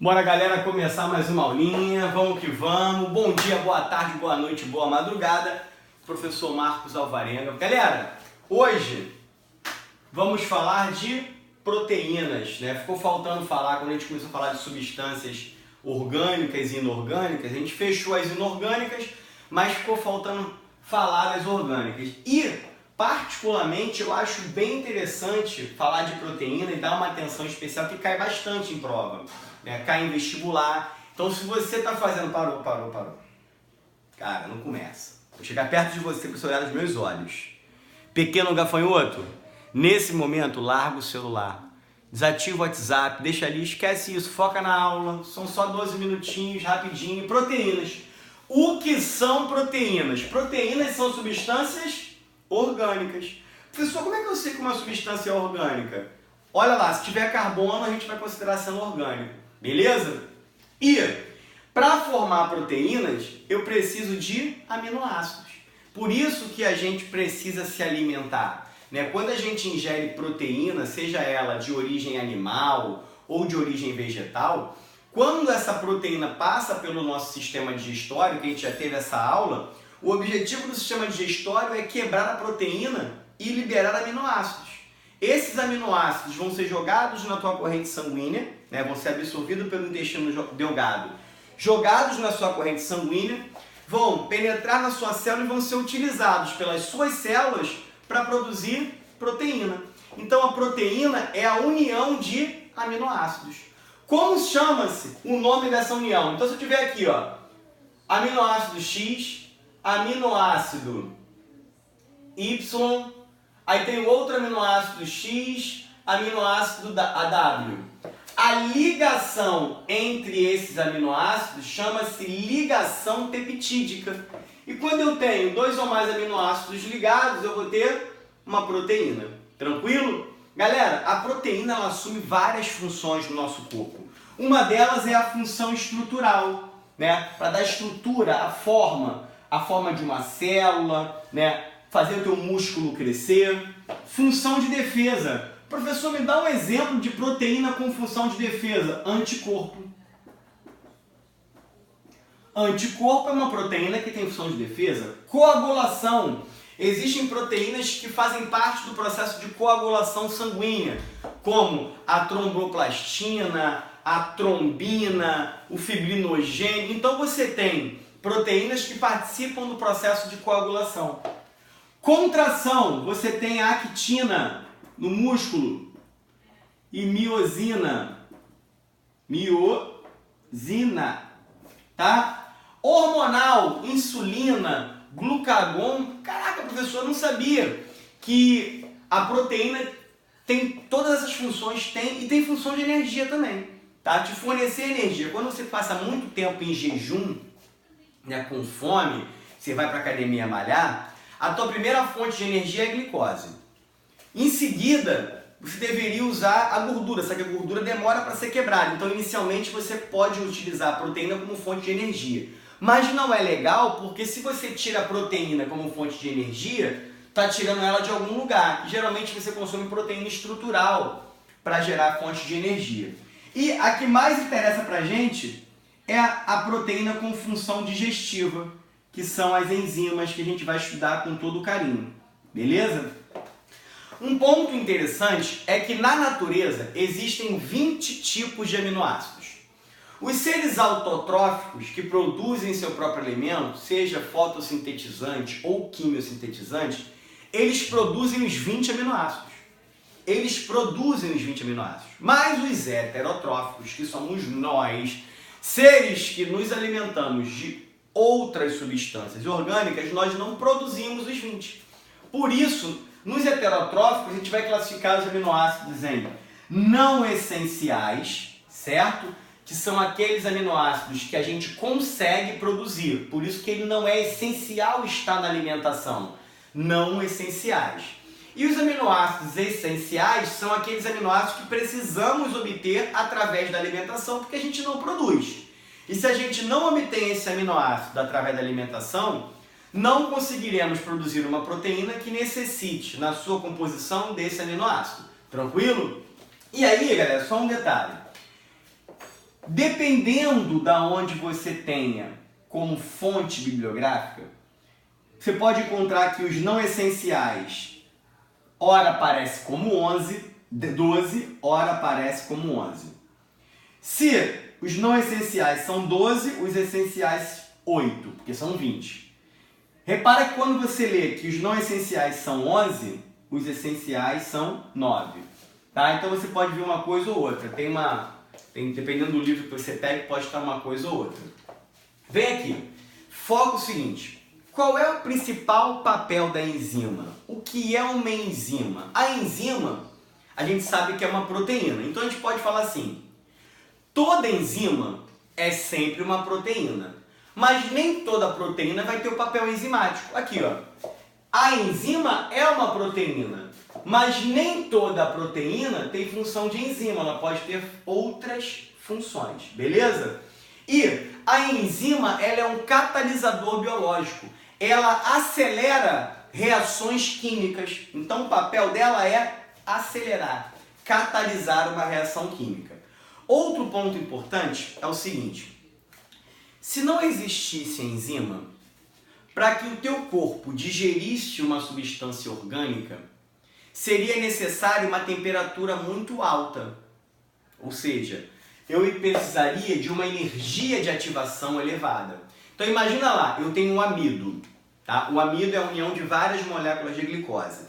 Bora, galera, começar mais uma aulinha, vamos que vamos. Bom dia, boa tarde, boa noite, boa madrugada. Professor Marcos Alvarenga. Galera, hoje vamos falar de proteínas, né? Ficou faltando falar, quando a gente começou a falar de substâncias orgânicas e inorgânicas, a gente fechou as inorgânicas, mas ficou faltando falar das orgânicas. E, particularmente, eu acho bem interessante falar de proteína e dar uma atenção especial que cai bastante em prova. Cai em vestibular. Então, se você está fazendo... Parou. Cara, não começa. Vou chegar perto de você para você olhar nos meus olhos. Pequeno gafanhoto, nesse momento, larga o celular. Desativa o WhatsApp, deixa ali, esquece isso, foca na aula. São só 12 minutinhos, rapidinho. Proteínas. O que são proteínas? Proteínas são substâncias orgânicas. Professor, como é que eu sei que uma substância é orgânica? Olha lá, se tiver carbono, a gente vai considerar sendo orgânico. Beleza? E para formar proteínas, eu preciso de aminoácidos. Por isso que a gente precisa se alimentar. Quando a gente ingere proteína, seja ela de origem animal ou de origem vegetal, quando essa proteína passa pelo nosso sistema digestório, que a gente já teve essa aula, o objetivo do sistema digestório é quebrar a proteína e liberar aminoácidos. Esses aminoácidos vão ser jogados na tua corrente sanguínea, vão ser absorvidos pelo intestino delgado, jogados na sua corrente sanguínea, vão penetrar na sua célula e vão ser utilizados pelas suas células para produzir proteína. Então a proteína é a união de aminoácidos. Como chama-se o nome dessa união? Então se eu tiver aqui, aminoácido X, aminoácido Y, aí tem outro aminoácido X, aminoácido AW. A ligação entre esses aminoácidos chama-se ligação peptídica. E quando eu tenho dois ou mais aminoácidos ligados, eu vou ter uma proteína. Tranquilo? Galera, a proteína ela assume várias funções no nosso corpo. Uma delas é a função estrutural, para dar estrutura, a forma de uma célula, fazer o teu músculo crescer. Função de defesa. Professor, me dá um exemplo de proteína com função de defesa. Anticorpo. Anticorpo é uma proteína que tem função de defesa. Coagulação. Existem proteínas que fazem parte do processo de coagulação sanguínea, como a tromboplastina, a trombina, o fibrinogênio. Então você tem proteínas que participam do processo de coagulação. Contração, você tem a actina no músculo e miosina, tá? Hormonal, insulina, glucagon. Caraca, professor, eu não sabia que a proteína tem todas essas funções, e tem função de energia também, tá? De fornecer energia. Quando você passa muito tempo em jejum, com fome, você vai para a academia malhar, a tua primeira fonte de energia é a glicose. Em seguida, você deveria usar a gordura, só que a gordura demora para ser quebrada. Então, inicialmente, você pode utilizar a proteína como fonte de energia. Mas não é legal, porque se você tira a proteína como fonte de energia, está tirando ela de algum lugar. E, geralmente, você consome proteína estrutural para gerar fonte de energia. E a que mais interessa para a gente é a proteína com função digestiva, que são as enzimas que a gente vai estudar com todo carinho. Beleza? Um ponto interessante é que na natureza existem 20 tipos de aminoácidos. Os seres autotróficos que produzem seu próprio alimento, seja fotossintetizante ou quimiosintetizante, eles produzem os 20 aminoácidos. Mas os heterotróficos, que somos nós, seres que nos alimentamos de outras substâncias orgânicas, nós não produzimos os 20. Por isso, nos heterotróficos, a gente vai classificar os aminoácidos em não essenciais, certo? Que são aqueles aminoácidos que a gente consegue produzir. Por isso que ele não é essencial estar na alimentação. Não essenciais. E os aminoácidos essenciais são aqueles aminoácidos que precisamos obter através da alimentação, porque a gente não produz. E se a gente não obtém esse aminoácido através da alimentação, não conseguiremos produzir uma proteína que necessite, na sua composição, desse aminoácido. Tranquilo? E aí, galera, só um detalhe. Dependendo da onde você tenha como fonte bibliográfica, você pode encontrar que os não essenciais, ora aparece como 12, ora aparece como 11. Se os não essenciais são 12, os essenciais 8, porque são 20. Repara que quando você lê que os não essenciais são 11, os essenciais são 9. Tá? Então você pode ver uma coisa ou outra. Dependendo do livro que você pega, pode estar uma coisa ou outra. Vem aqui. Foca o seguinte. Qual é o principal papel da enzima? O que é uma enzima? A enzima, a gente sabe que é uma proteína. Então a gente pode falar assim. Toda enzima é sempre uma proteína. Mas nem toda proteína vai ter o papel enzimático. Aqui, ó. A enzima é uma proteína. Mas nem toda proteína tem função de enzima. Ela pode ter outras funções. Beleza? E a enzima, ela é um catalisador biológico. Ela acelera reações químicas. Então o papel dela é acelerar, catalisar uma reação química. Outro ponto importante é o seguinte. Se não existisse enzima, para que o teu corpo digerisse uma substância orgânica, seria necessário uma temperatura muito alta. Ou seja, eu precisaria de uma energia de ativação elevada. Então imagina lá, eu tenho um amido. Tá? O amido é a união de várias moléculas de glicose.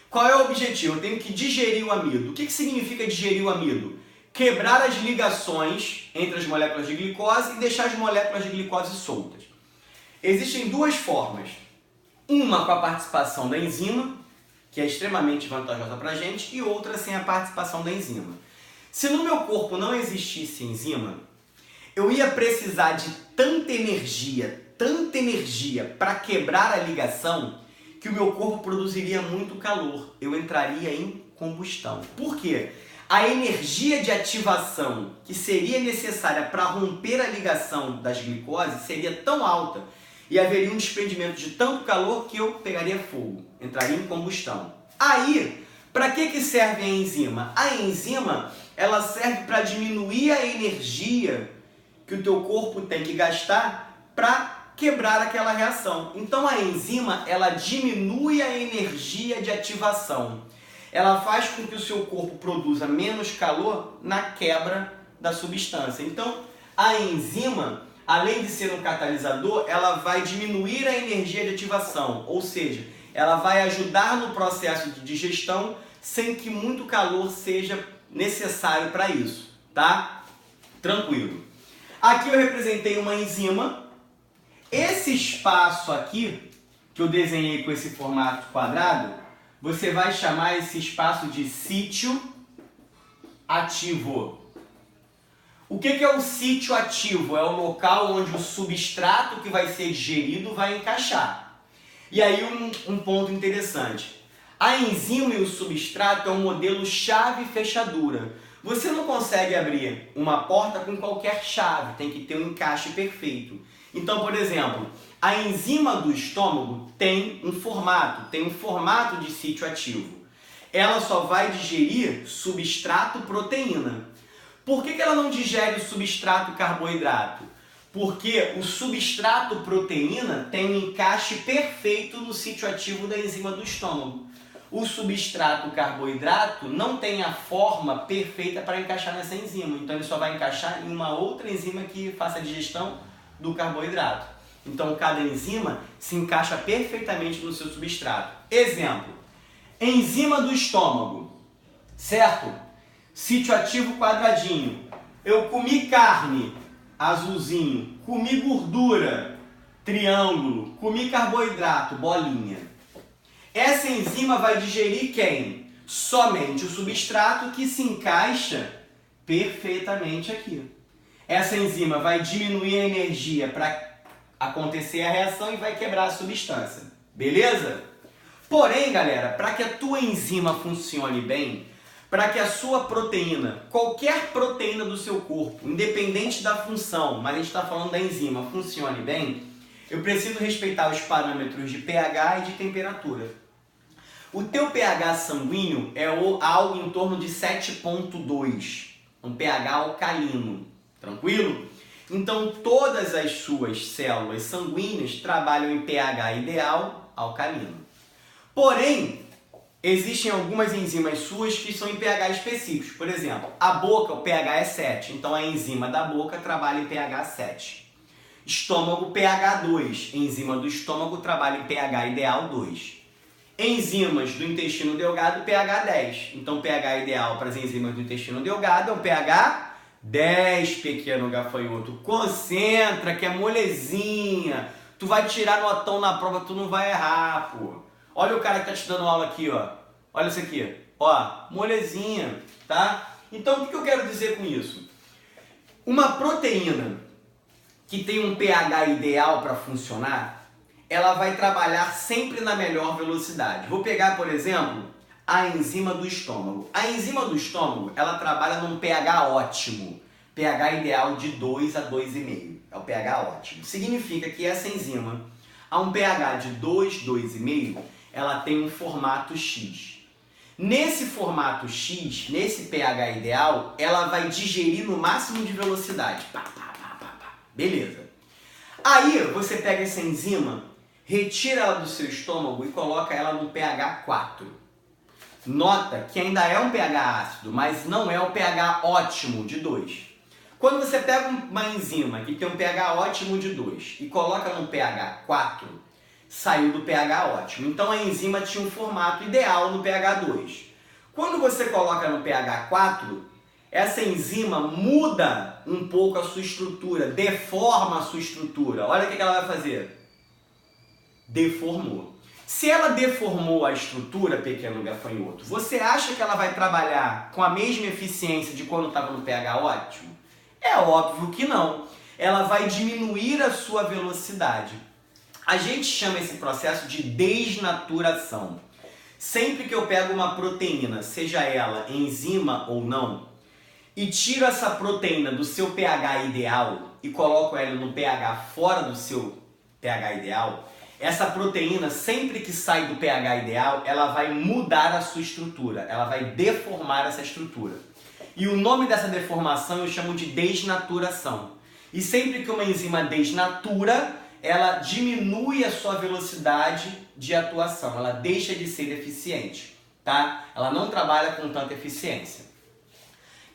Qual é o objetivo? Eu tenho que digerir o amido. O que significa digerir o amido? Quebrar as ligações entre as moléculas de glicose e deixar as moléculas de glicose soltas. Existem duas formas. Uma com a participação da enzima, que é extremamente vantajosa para a gente, e outra sem a participação da enzima. Se no meu corpo não existisse enzima, eu ia precisar de tanta energia para quebrar a ligação, que o meu corpo produziria muito calor. Eu entraria em combustão. Por quê? A energia de ativação que seria necessária para romper a ligação das glicoses seria tão alta e haveria um desprendimento de tanto calor que eu pegaria fogo, entraria em combustão. Aí, para que serve a enzima? A enzima, ela serve para diminuir a energia que o teu corpo tem que gastar para quebrar aquela reação. Então a enzima, ela diminui a energia de ativação. Ela faz com que o seu corpo produza menos calor na quebra da substância. Então, a enzima, além de ser um catalisador, ela vai diminuir a energia de ativação, ou seja, ela vai ajudar no processo de digestão sem que muito calor seja necessário para isso, tá? Tranquilo. Aqui eu representei uma enzima. Esse espaço aqui, que eu desenhei com esse formato quadrado, você vai chamar esse espaço de sítio ativo. O que é o sítio ativo? É o local onde o substrato que vai ser digerido vai encaixar. E aí um ponto interessante. A enzima e o substrato é um modelo chave-fechadura. Você não consegue abrir uma porta com qualquer chave, tem que ter um encaixe perfeito. Então, por exemplo, a enzima do estômago tem um formato de sítio ativo. Ela só vai digerir substrato proteína. Por que ela não digere o substrato carboidrato? Porque o substrato proteína tem um encaixe perfeito no sítio ativo da enzima do estômago. O substrato carboidrato não tem a forma perfeita para encaixar nessa enzima. Então ele só vai encaixar em uma outra enzima que faça a digestão do carboidrato. Então cada enzima se encaixa perfeitamente no seu substrato. Exemplo, enzima do estômago, certo? Sítio ativo quadradinho. Eu comi carne, azulzinho. Comi gordura, triângulo. Comi carboidrato, bolinha. Essa enzima vai digerir quem? Somente o substrato que se encaixa perfeitamente aqui. Essa enzima vai diminuir a energia para acontecer a reação e vai quebrar a substância. Beleza? Porém, galera, para que a tua enzima funcione bem, para que a sua proteína, qualquer proteína do seu corpo, independente da função, mas a gente está falando da enzima, funcione bem, eu preciso respeitar os parâmetros de pH e de temperatura. O teu pH sanguíneo é algo em torno de 7,2, um pH alcalino. Tranquilo? Então, todas as suas células sanguíneas trabalham em pH ideal alcalino. Porém, existem algumas enzimas suas que são em pH específicos. Por exemplo, a boca, o pH é 7, então a enzima da boca trabalha em pH 7. Estômago, pH 2, enzima do estômago trabalha em pH ideal 2. Enzimas do intestino delgado, pH 10. Então, pH ideal para as enzimas do intestino delgado é um pH 10, pequeno gafanhoto. Concentra, que é molezinha. Tu vai tirar notão na prova, tu não vai errar, pô. Olha o cara que tá te dando aula aqui, ó. Olha isso aqui. Ó, molezinha, tá? Então, o que eu quero dizer com isso? Uma proteína que tem um pH ideal para funcionar, ela vai trabalhar sempre na melhor velocidade. Vou pegar, por exemplo, a enzima do estômago. A enzima do estômago, ela trabalha num pH ótimo. pH ideal de 2 a 2,5. É o pH ótimo. Significa que essa enzima, a um pH de 2, 2,5, ela tem um formato X. Nesse formato X, nesse pH ideal, ela vai digerir no máximo de velocidade. Pá, pá, pá, pá, pá. Beleza. Aí você pega essa enzima, retira ela do seu estômago e coloca ela no pH 4. Nota que ainda é um pH ácido, mas não é o pH ótimo de 2. Quando você pega uma enzima que tem um pH ótimo de 2 e coloca no pH 4, saiu do pH ótimo. Então a enzima tinha um formato ideal no pH 2. Quando você coloca no pH 4, essa enzima muda um pouco a sua estrutura, deforma a sua estrutura. Olha o que ela vai fazer. Deformou. Se ela deformou a estrutura, pequeno gafanhoto, você acha que ela vai trabalhar com a mesma eficiência de quando estava no pH ótimo? É óbvio que não. Ela vai diminuir a sua velocidade. A gente chama esse processo de desnaturação. Sempre que eu pego uma proteína, seja ela enzima ou não, e tiro essa proteína do seu pH ideal e coloco ela no pH fora do seu pH ideal, essa proteína, sempre que sai do pH ideal, ela vai mudar a sua estrutura, ela vai deformar essa estrutura. E o nome dessa deformação eu chamo de desnaturação. E sempre que uma enzima desnatura, ela diminui a sua velocidade de atuação, ela deixa de ser eficiente, tá? Ela não trabalha com tanta eficiência.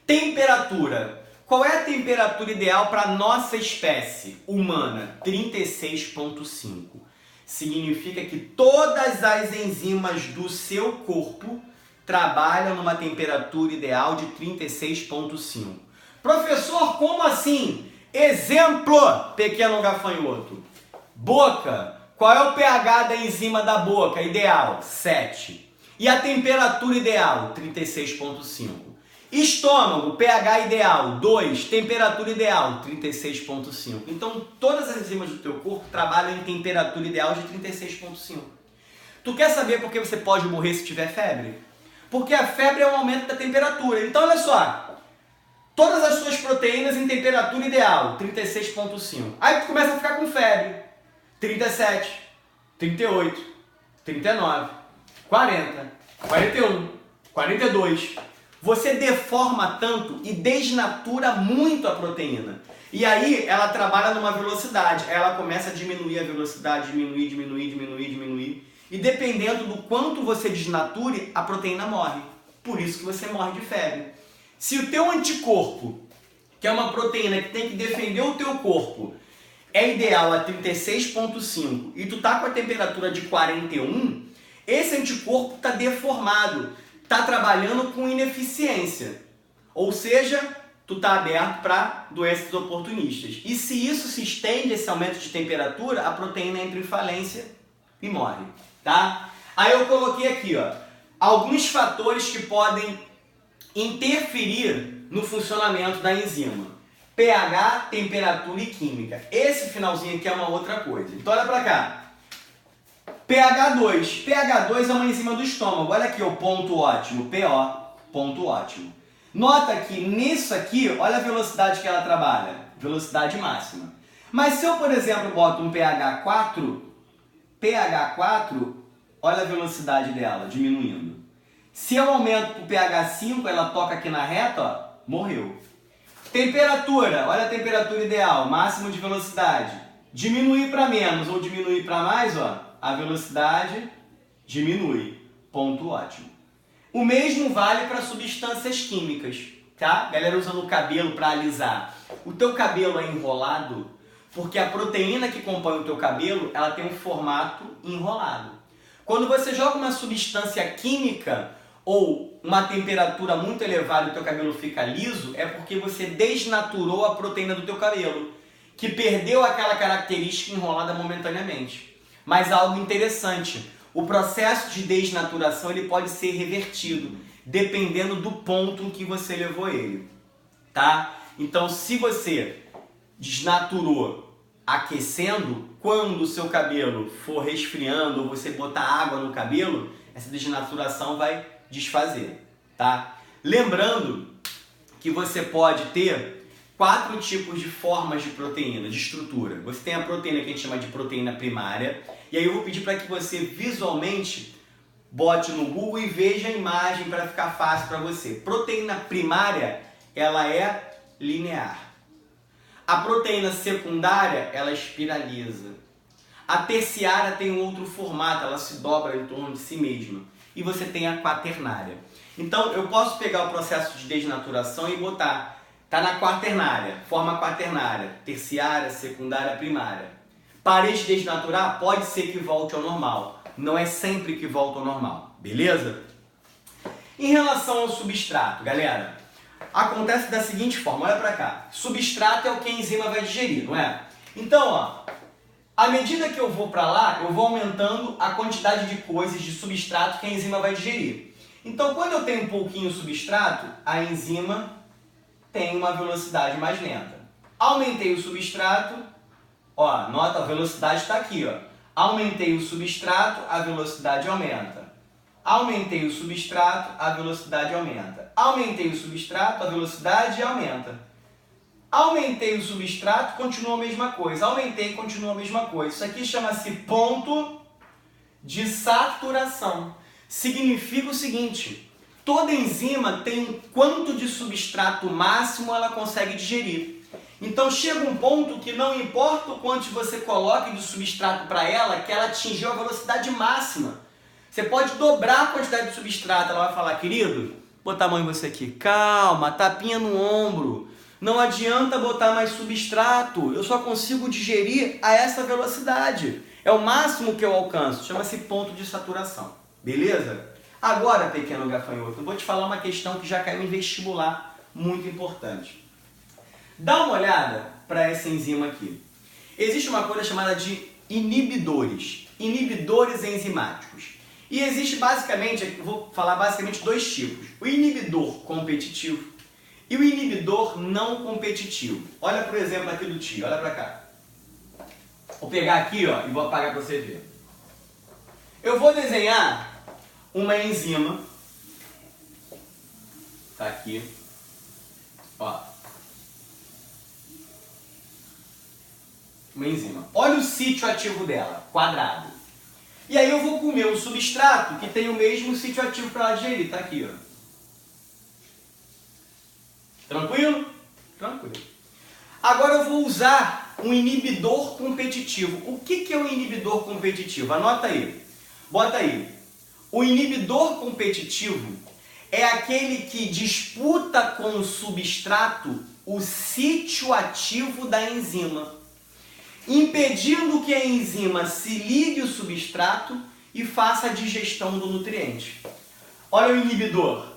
Temperatura. Qual é a temperatura ideal para a nossa espécie humana? 36,5. Significa que todas as enzimas do seu corpo trabalham numa temperatura ideal de 36,5. Professor, como assim? Exemplo, pequeno gafanhoto. Boca. Qual é o pH da enzima da boca ideal? 7. E a temperatura ideal? 36,5. Estômago, pH ideal, 2, temperatura ideal, 36,5. Então, todas as enzimas do teu corpo trabalham em temperatura ideal de 36,5. Tu quer saber por que você pode morrer se tiver febre? Porque a febre é um aumento da temperatura. Então, olha só, todas as suas proteínas em temperatura ideal, 36,5. Aí tu começa a ficar com febre, 37, 38, 39, 40, 41, 42... Você deforma tanto e desnatura muito a proteína. E aí ela trabalha numa velocidade. Ela começa a diminuir a velocidade, diminuir. E dependendo do quanto você desnature, a proteína morre. Por isso que você morre de febre. Se o teu anticorpo, que é uma proteína que tem que defender o teu corpo, é ideal a 36,5 e tu tá com a temperatura de 41, esse anticorpo está deformado. Está trabalhando com ineficiência, ou seja, tu está aberto para doenças oportunistas. E se isso se estende, esse aumento de temperatura, a proteína entra em falência e morre, tá? Aí eu coloquei aqui, ó, alguns fatores que podem interferir no funcionamento da enzima. pH, temperatura e química. Esse finalzinho aqui é uma outra coisa. Então olha para cá. pH 2. pH 2 é uma enzima do estômago. Olha aqui o ponto ótimo. PO, ponto ótimo. Nota que nisso aqui, olha a velocidade que ela trabalha. Velocidade máxima. Mas se eu, por exemplo, boto um pH 4, olha a velocidade dela diminuindo. Se eu aumento para o pH 5, ela toca aqui na reta, ó, morreu. Temperatura, olha a temperatura ideal, máximo de velocidade. Diminuir para menos ou diminuir para mais, ó, a velocidade diminui. Ponto ótimo. O mesmo vale para substâncias químicas, tá? Galera usando o cabelo para alisar. O teu cabelo é enrolado porque a proteína que compõe o teu cabelo, ela tem um formato enrolado. Quando você joga uma substância química ou uma temperatura muito elevada e o teu cabelo fica liso, é porque você desnaturou a proteína do teu cabelo, que perdeu aquela característica enrolada momentaneamente. Mas algo interessante, o processo de desnaturação ele pode ser revertido, dependendo do ponto em que você levou ele, tá? Então, se você desnaturou aquecendo, quando o seu cabelo for resfriando ou você botar água no cabelo, essa desnaturação vai desfazer, tá? Lembrando que você pode ter 4 tipos de formas de proteína, de estrutura. Você tem a proteína que a gente chama de proteína primária, e aí eu vou pedir para que você visualmente bote no Google e veja a imagem para ficar fácil para você. Proteína primária, ela é linear. A proteína secundária, ela espiraliza. A terciária tem um outro formato, ela se dobra em torno de si mesma. E você tem a quaternária. Então, eu posso pegar o processo de desnaturação e botar, tá na quaternária, forma quaternária, terciária, secundária, primária. Parei de desnaturar, pode ser que volte ao normal. Não é sempre que volta ao normal, beleza? Em relação ao substrato, galera, acontece da seguinte forma, olha pra cá. Substrato é o que a enzima vai digerir, não é? Então, ó, à medida que eu vou para lá, eu vou aumentando a quantidade de coisas de substrato que a enzima vai digerir. Então, quando eu tenho um pouquinho de substrato, a enzima tem uma velocidade mais lenta. Aumentei o substrato, ó, nota, a velocidade está aqui, ó. Aumentei o substrato, a velocidade aumenta. Aumentei o substrato, a velocidade aumenta. Aumentei o substrato, a velocidade aumenta. Aumentei o substrato, continua a mesma coisa. Aumentei, continua a mesma coisa. Isso aqui chama-se ponto de saturação. Significa o seguinte, toda enzima tem um quanto de substrato máximo ela consegue digerir. Então chega um ponto que não importa o quanto você coloque de substrato para ela, que ela atingiu a velocidade máxima. Você pode dobrar a quantidade de substrato, ela vai falar, querido, botar a mão em você aqui, calma, tapinha no ombro. Não adianta botar mais substrato, eu só consigo digerir a essa velocidade. É o máximo que eu alcanço, chama-se ponto de saturação. Beleza? Agora, pequeno gafanhoto, eu vou te falar uma questão que já caiu em vestibular, muito importante. Dá uma olhada para essa enzima aqui. Existe uma coisa chamada de inibidores, inibidores enzimáticos. E existe basicamente, eu vou falar basicamente 2 tipos. O inibidor competitivo e o inibidor não competitivo. Olha por exemplo aqui do tio, olha para cá. Vou pegar aqui, ó, e vou apagar para você ver. Eu vou desenhar uma enzima. Tá aqui. Ó. Uma enzima. Olha o sítio ativo dela, quadrado. E aí eu vou comer um substrato que tem o mesmo sítio ativo para ela digerir. Tá aqui, ó. Tranquilo? Tranquilo. Agora eu vou usar um inibidor competitivo. O que é um inibidor competitivo? Anota aí. Bota aí. O inibidor competitivo é aquele que disputa com o substrato o sítio ativo da enzima, impedindo que a enzima se ligue ao substrato e faça a digestão do nutriente. Olha o inibidor.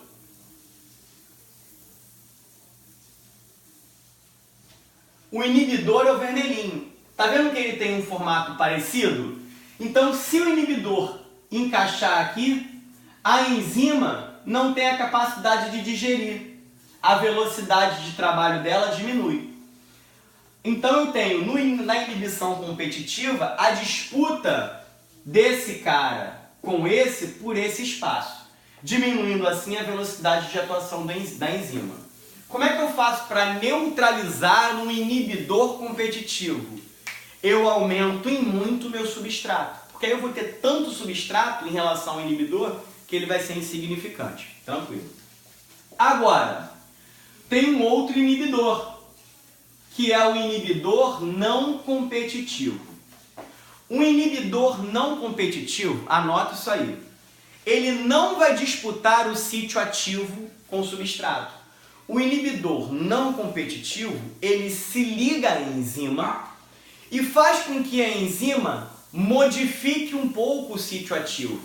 O inibidor é o vermelhinho. Tá vendo que ele tem um formato parecido? Então, se o inibidor encaixar aqui, a enzima não tem a capacidade de digerir. A velocidade de trabalho dela diminui. Então eu tenho na inibição competitiva a disputa desse cara com esse por esse espaço, diminuindo assim a velocidade de atuação da enzima. Como é que eu faço para neutralizar um inibidor competitivo? Eu aumento em muito o meu substrato, porque aí eu vou ter tanto substrato em relação ao inibidor que ele vai ser insignificante. Tranquilo. Agora, tem um outro inibidor, que é o inibidor não competitivo. O inibidor não competitivo, anota isso aí, ele não vai disputar o sítio ativo com o substrato. O inibidor não competitivo, ele se liga à enzima e faz com que a enzima modifique um pouco o sítio ativo.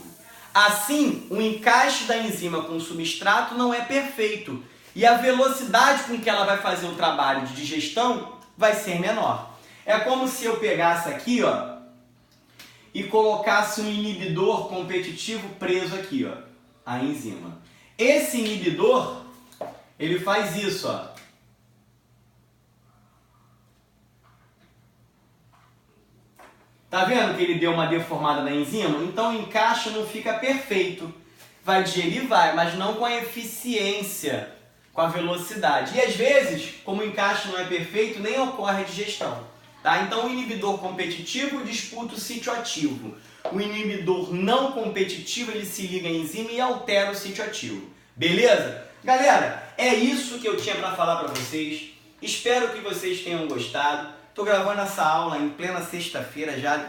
Assim, o encaixe da enzima com o substrato não é perfeito e a velocidade com que ela vai fazer o trabalho de digestão vai ser menor. É como se eu pegasse aqui, ó, e colocasse um inibidor competitivo preso aqui, ó, a enzima. Esse inibidor, ele faz isso, ó. Tá vendo que ele deu uma deformada na enzima? Então o encaixe não fica perfeito. Vai digerir, vai, mas não com a eficiência, com a velocidade. E às vezes, como o encaixe não é perfeito, nem ocorre a digestão. Tá? Então o inibidor competitivo disputa o sítio ativo. O inibidor não competitivo, ele se liga à enzima e altera o sítio ativo. Beleza? Galera, é isso que eu tinha para falar para vocês. Espero que vocês tenham gostado. Estou gravando essa aula em plena sexta-feira, já